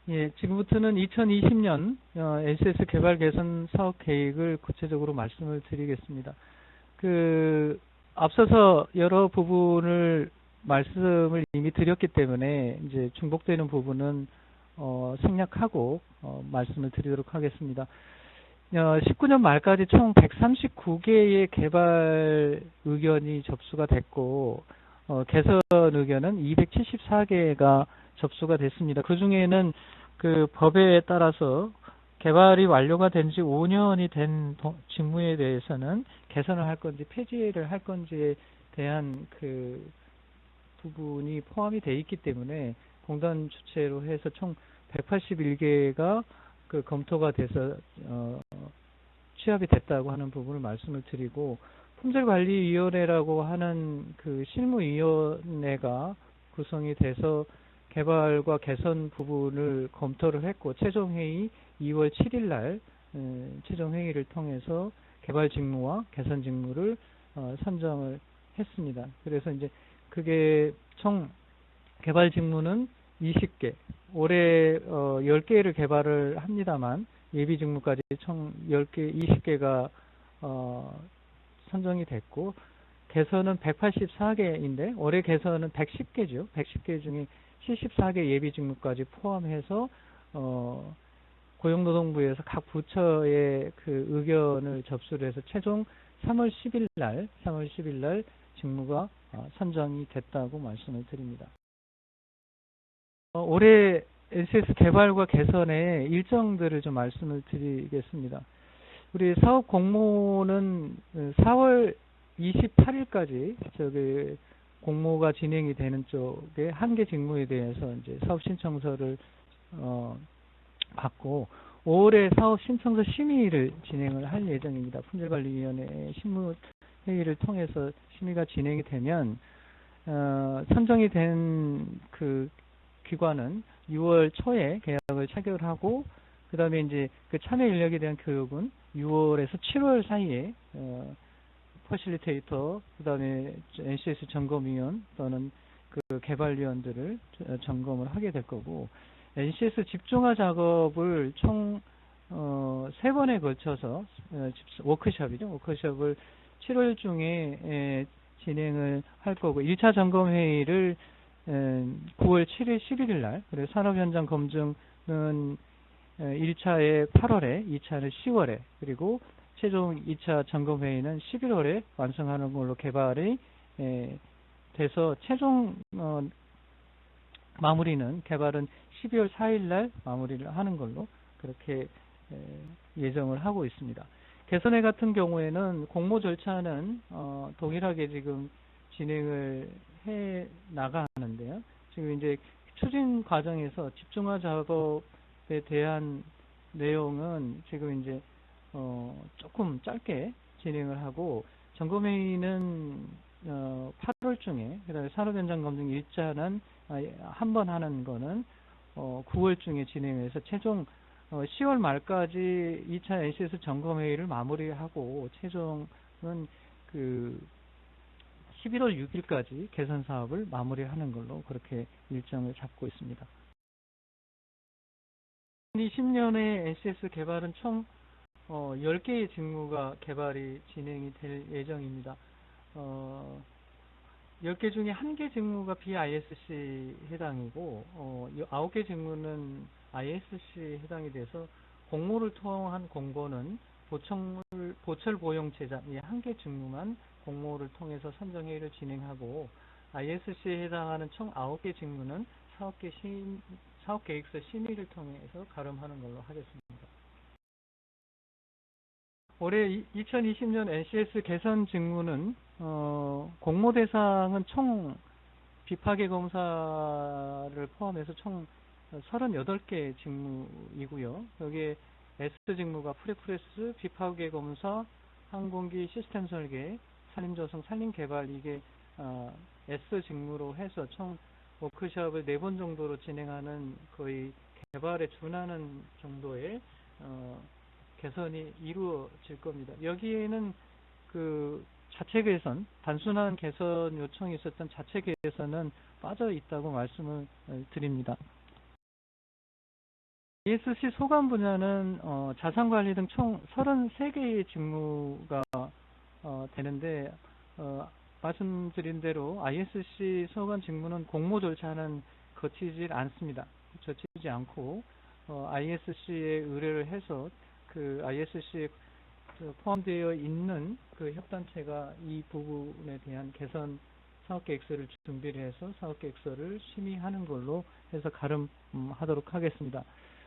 예, 지금부터는 2020년 NCS 개발 개선 사업 계획을 구체적으로 말씀을 드리겠습니다. 앞서서 여러 부분을 말씀을 이미 드렸기 때문에 이제 중복되는 부분은 생략하고 말씀을 드리도록 하겠습니다. 19년 말까지 총 139개의 개발 의견이 접수가 됐고 개선 의견은 274개가 접수가 됐습니다. 그 중에는 그 법에 따라서 개발이 완료가 된 지 5년이 된 직무에 대해서는 개선을 할 건지 폐지를 할 건지에 대한 그 부분이 포함이 되어 있기 때문에 공단 주체로 해서 총 181개가 그 검토가 돼서 취합이 됐다고 하는 부분을 말씀을 드리고, 품질관리위원회라고 하는 그 실무위원회가 구성이 돼서 개발과 개선 부분을 검토를 했고, 최종회의 2월 7일 날 최종회의를 통해서 개발 직무와 개선 직무를 선정을 했습니다. 그래서 이제 그게 총 개발 직무는 20개, 올해 10개를 개발을 합니다만 예비 직무까지 총 10개, 20개가 선정이 됐고, 개선은 184개인데 올해 개선은 110개죠. 110개 중에 74개 예비 직무까지 포함해서 고용노동부에서 각 부처의 그 의견을 접수를 해서 최종 3월 10일 날 직무가 선정이 됐다고 말씀을 드립니다. 올해 NCS 개발과 개선의 일정들을 좀 말씀을 드리겠습니다. 우리 사업 공모는 4월 28일까지 저기 공모가 진행이 되는 쪽에 한 개 직무에 대해서 이제 사업 신청서를 받고 5월에 사업 신청서 심의를 진행을 할 예정입니다. 품질관리위원회 실무회의를 통해서 심의가 진행이 되면 선정이 된 그 기관은 6월 초에 계약을 체결하고, 그 다음에 이제 그 참여 인력에 대한 교육은 6월에서 7월 사이에 퍼실리테이터, 그 다음에 NCS 점검위원 또는 그 개발위원들을 점검을 하게 될 거고, NCS 집중화 작업을 총 3번에 걸쳐서 워크숍이죠. 워크숍을 7월 중에 진행을 할 거고, 1차 점검회의를 9월 7일, 11일 날, 그리고 산업현장 검증은 1차에 8월에, 2차는 10월에, 그리고 최종 2차 점검회의는 11월에 완성하는 걸로 개발이 돼서 최종 마무리는 개발은 12월 4일 날 마무리를 하는 걸로 그렇게 예정을 하고 있습니다. 개선회 같은 경우에는 공모 절차는 동일하게 지금 진행을 해 나가는데요. 지금 이제 추진 과정에서 집중화 작업에 대한 내용은 지금 이제 조금 짧게 진행을 하고, 점검회의는 8월 중에, 그다음에 산업현장 검증 1차는 한 번 하는 거는 9월 중에 진행해서 최종 10월 말까지 2차 NCS 점검회의를 마무리하고 최종은 그 11월 6일까지 개선 사업을 마무리하는 걸로 그렇게 일정을 잡고 있습니다. 2020년에 NCS 개발은 총 10개의 직무가 개발이 진행이 될 예정입니다. 10개 중에 1개 직무가 BISC 해당이고 9개 직무는 ISC 해당이 돼서 공모를 통한 공고는 보철 고용 제작 이 1개 직무만 공모를 통해서 선정회의를 진행하고, ISC에 해당하는 총 9개 직무는 사업계획서 심의를 통해서 가름하는 걸로 하겠습니다. 올해 2020년 NCS 개선 직무는 공모 대상은 총 비파괴 검사를 포함해서 총 38개 직무이고요. 여기에 S 직무가 프리프레스, 비파괴 검사, 항공기 시스템 설계, 산림조성, 산림개발, 이게 S 직무로 해서 총 워크숍을 4번 정도로 진행하는 거의 개발에 준하는 정도의 개선이 이루어질 겁니다. 여기에는 그 자체 개선, 단순한 개선 요청이 있었던 자체 개선은 빠져 있다고 말씀을 드립니다. ISC 소관 분야는 자산관리 등 총 33개의 직무가 되는데 말씀드린 대로 ISC 소관 직무는 공모 절차는 거치지 않습니다. 거치지 않고 ISC에 의뢰를 해서 그 ISC에 포함되어 있는 그 협단체가 이 부분에 대한 개선 사업계획서를 준비를 해서 사업계획서를 심의하는 걸로 해서 가름하도록 하겠습니다.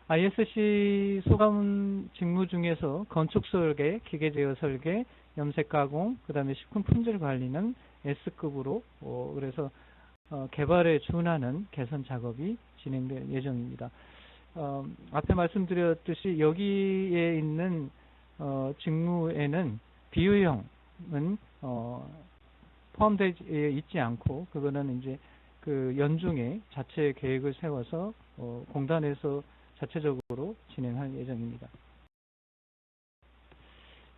ISC 소감 직무 중에서 건축 설계, 기계 제어 설계, 염색 가공, 그 다음에 식품 품질 관리는 S급으로 그래서 개발에 준하는 개선 작업이 진행될 예정입니다. 앞에 말씀드렸듯이 여기에 있는 직무에는 비유형은 포함되어 있지 않고 그거는 이제 그 연중에 자체 계획을 세워서 공단에서 자체적으로 진행할 예정입니다.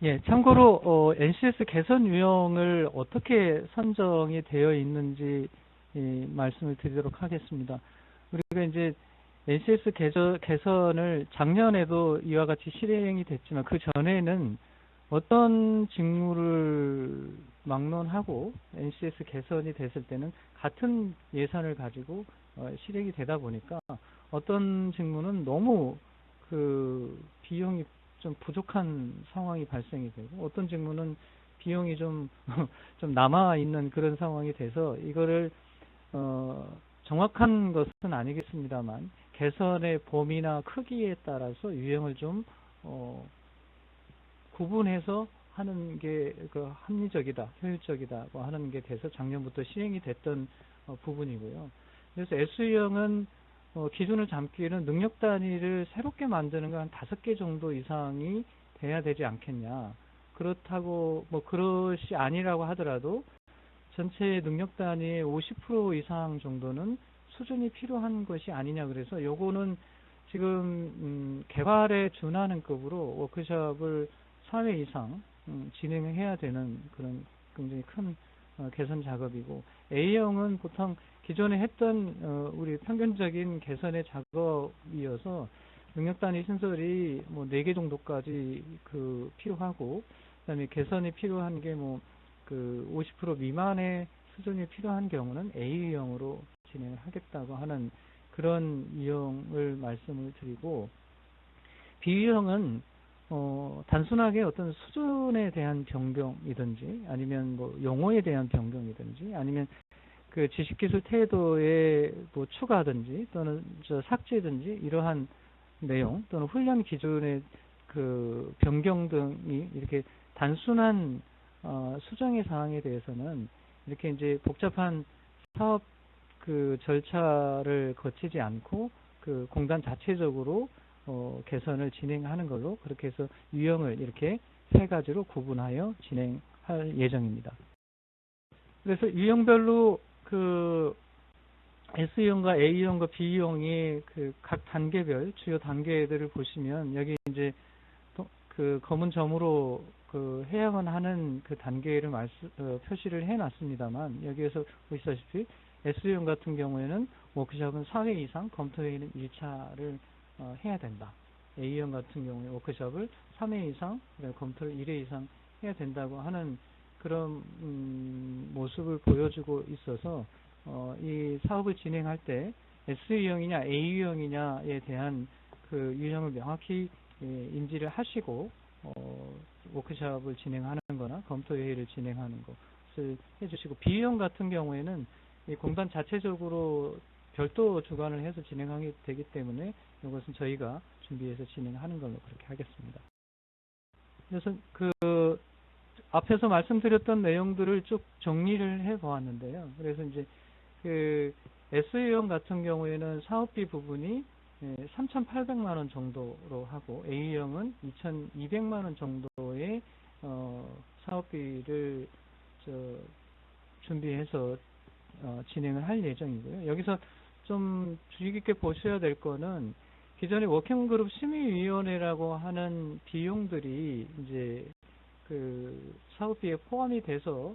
예, 참고로 NCS 개선 유형을 어떻게 선정이 되어 있는지 말씀을 드리도록 하겠습니다. 우리가 이제 NCS 개선을 작년에도 이와 같이 실행이 됐지만 그 전에는 어떤 직무를 막론하고 NCS 개선이 됐을 때는 같은 예산을 가지고 실행이 되다 보니까 어떤 직무는 너무 그 비용이 좀 부족한 상황이 발생이 되고 어떤 직무는 비용이 좀 남아 있는 그런 상황이 돼서 이거를 정확한 것은 아니겠습니다만 개선의 범위나 크기에 따라서 유형을 좀 구분해서 하는 게 합리적이다, 효율적이다고 하는 게 돼서 작년부터 시행이 됐던 부분이고요. 그래서 S유형은 기준을 잡기에는 능력 단위를 새롭게 만드는 건 한 5개 정도 이상이 돼야 되지 않겠냐. 그렇다고 그것이 아니라고 하더라도 전체 능력 단위의 50% 이상 정도는 수준이 필요한 것이 아니냐. 그래서 요거는 지금 개발에 준하는 급으로 워크숍을 4회 이상 진행해야 되는 그런 굉장히 큰 개선 작업이고, A형은 보통 기존에 했던 우리 평균적인 개선의 작업이어서 능력 단위 신설이 4개 정도까지 필요하고, 그다음에 개선이 필요한 게 50% 미만의 수준이 필요한 경우는 A형으로 진행을 하겠다고 하는 그런 유형을 말씀을 드리고, B형은 단순하게 어떤 수준에 대한 변경이든지 아니면 용어에 대한 변경이든지 아니면 그 지식기술 태도의 추가든지 또는 삭제든지 이러한 내용 또는 훈련 기준의 그 변경 등이 이렇게 단순한 수정의 사항에 대해서는 이렇게 이제 복잡한 사업 그 절차를 거치지 않고 그 공단 자체적으로 개선을 진행하는 걸로 그렇게 해서 유형을 이렇게 3가지로 구분하여 진행할 예정입니다. 그래서 유형별로 그 S형과 A형과 B형이 그 각 단계별 주요 단계들을 보시면 여기 이제 그 검은 점으로 그 해야만 하는 그 단계를 표시를 해놨습니다만, 여기에서 보시다시피 S형 같은 경우에는 워크숍은 4회 이상, 검토회의는 1차를 해야 된다. A형 같은 경우에 워크숍을 3회 이상, 검토를 1회 이상 해야 된다고 하는 그런 모습을 보여주고 있어서 이 사업을 진행할 때 S유형이냐 A유형이냐에 대한 그 유형을 명확히 인지를 하시고 워크숍을 진행하는 거나 검토회의를 진행하는 것을 해주시고, B형 같은 경우에는 이 공단 자체적으로 별도 주관을 해서 진행하게 되기 때문에 이것은 저희가 준비해서 진행하는 걸로 그렇게 하겠습니다. 그래서 그 앞에서 말씀드렸던 내용들을 쭉 정리를 해 보았는데요. 그래서 이제 그 S유형 같은 경우에는 사업비 부분이 3,800만 원 정도로 하고, A형은 2,200만 원 정도의 사업비를 준비해서 진행을 할 예정이고요. 여기서 좀 주의 깊게 보셔야 될 거는 기존의 워킹그룹 심의위원회라고 하는 비용들이 이제 그 사업비에 포함이 돼서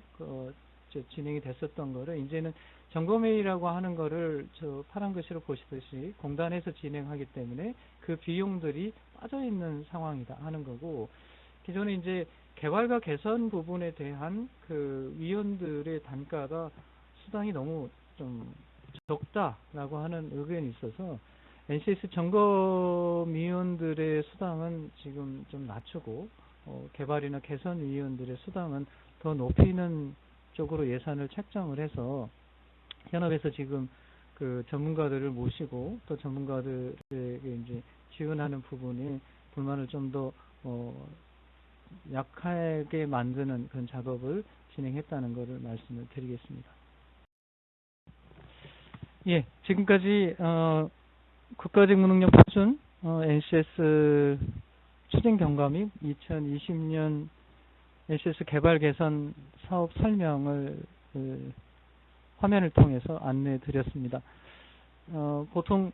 진행이 됐었던 거를 이제는 점검회의라고 하는 거를 저 파란 글씨로 보시듯이 공단에서 진행하기 때문에 그 비용들이 빠져 있는 상황이다 하는 거고, 기존에 이제 개발과 개선 부분에 대한 그 위원들의 단가가 수당이 너무 좀 적다라고 하는 의견이 있어서 NCS 점검위원들의 수당은 지금 좀 낮추고 개발이나 개선위원들의 수당은 더 높이는 쪽으로 예산을 책정을 해서 현업에서 지금 그 전문가들을 모시고 또 전문가들에게 이제 지원하는 부분에 불만을 좀 더 약하게 만드는 그런 작업을 진행했다는 것을 말씀을 드리겠습니다. 예, 지금까지 국가직 무능력 표준 NCS 추진 경과 및 2020년 NCS 개발 개선 사업 설명을 화면을 통해서 안내해 드렸습니다. 보통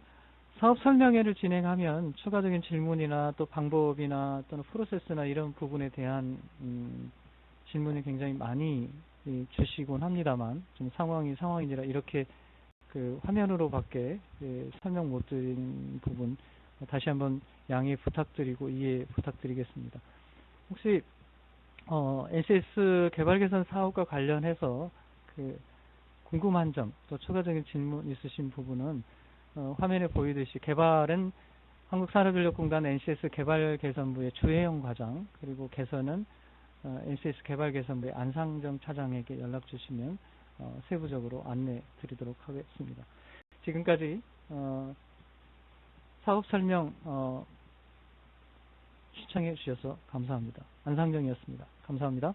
사업 설명회를 진행하면 추가적인 질문이나 또 방법이나 또는 프로세스나 이런 부분에 대한 질문이 굉장히 많이 주시곤 합니다만, 좀 상황이니라 이렇게 그 화면으로밖에 설명 못 드린 부분 다시 한번 양해 부탁드리고 이해 부탁드리겠습니다. 혹시 NCS 개발 개선 사업과 관련해서 그 궁금한 점, 또 추가적인 질문 있으신 부분은 화면에 보이듯이 개발은 한국산업인력공단 NCS 개발개선부의 주혜영 과장, 그리고 개선은 NCS 개발개선부의 안상정 차장에게 연락 주시면 세부적으로 안내 드리도록 하겠습니다. 지금까지 사업 설명 시청해 주셔서 감사합니다. 안상정이었습니다. 감사합니다.